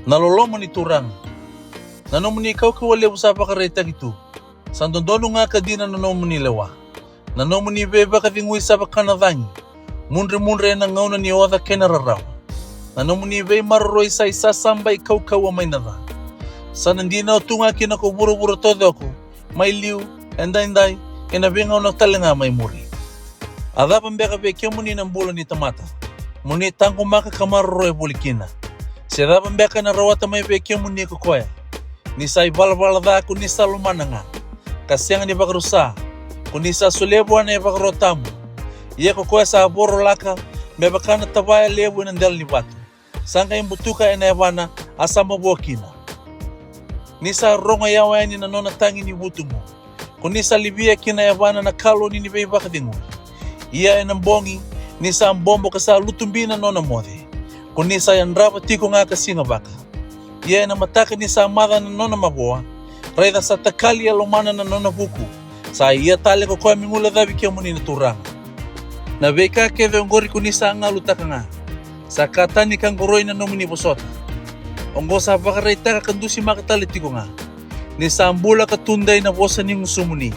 Naloloma ni turang. Nanomuni kau kawale usapa kareta gitu. Santondono nga kadina nanomuni lewa. Nanomuni beba kadingui sapa kanadangi. Mundre na ngauna ni oda kenararaw. Nanomuni be marro isa samba kau amainada. Sanandina otunga kina ko buru todo ko. Mai liu endai ina benga ona talenga mai muri. Ada pembeka be kemuni nambulo ni tamata. Muni tango maka kamarro e bulikina. Seda pembeka na rawata mai be kemuni ko koya. Ni sai balbalada ku ni salumananga. Kasianga ni bakarusa. Ku ni sa sulebo na bakarotamu. Ia ko koya sa boro laka me bakana tabaya lebu na ndel ni batu. Sanga imbutuka ena yavana asamba bokina. Nisa ronga yawa ni na nona tangi ni butumu. Kunisa libia kina yavana na kalo ni bei bakadingu. Ia ena mbongi nisa mbombo kasa lutumbina nona mode. Kunisa yandrapa tiko nga kasinga baka. Ia ena mataka nisa amada na nona maboa. Raida sa takali ya lomana na nona buku. Sa ia tale ko koya mingula dhabi kia muni na turanga. Na beka keve ngori kunisa anga lutaka nga. Sa katani kang goroi na nomuni bosota. Ongo sa bakareita ka kandusi makatalitiko nga. Ni sa ambula katunday na bosa ni ngusumuni.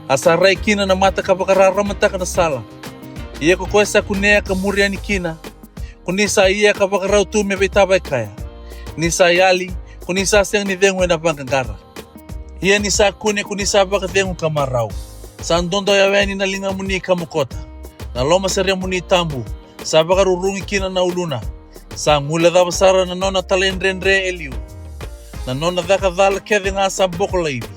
Asa rai kina na mata ka bakararamata ka na sala. Iya ko kwesa kunea ka muria ni kina. Kunisa iya ka bakarautu me betabay kaya. Nisa yali kunisa siyang ni dengwe na bangkangara. Iya nisa kune kunisa bakadengu kamarau. Sa andondo yaweni na linga muni kamukota. Na loma seria muni tambu. Sa bakarurungi kina na uluna. Sa ngula da basara na nona talendrendre eliu. Na nona daka dhala keve nga sa bokola ibi.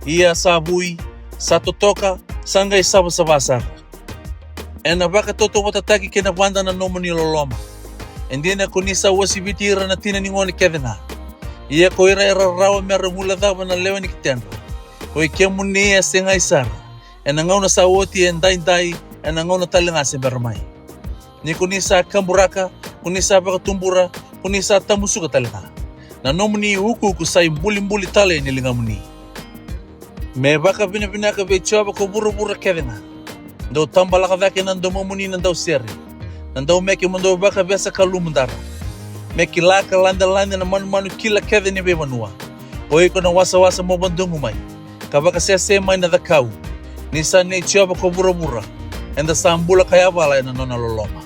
Ia sa bui, sa totoka, sanga isaba sa basara. Ena baka toto watataki kena banda na nomo ni loloma. Endina kunisa wasibitira na tina ningoni keve nga. Ia ko ira rawa mera ngula daba na lewa ni kitendra. Ko ikemu niya senga isara. Ena ngauna sa woti endai ena ngauna tali nga se bermai. Ni kunisa kamburaka, kunisa baka tumbura, kunisa tamusuka talika. Na nomuni huku kusai mbuli tale ni lingamuni. Me baka bina ka bechoba ko buru kevenga. Ndo tambala ka vake nando momuni nando seri. Nando meki mundo baka besa kalumundara. Meki laka landa na manu kila keveni bebanua. Oiko na wasa mo bandungu mai. Kabaka sese mai na dakau. Nisa ne choba ko buru. Enda sambula kaya bala na nona loloma.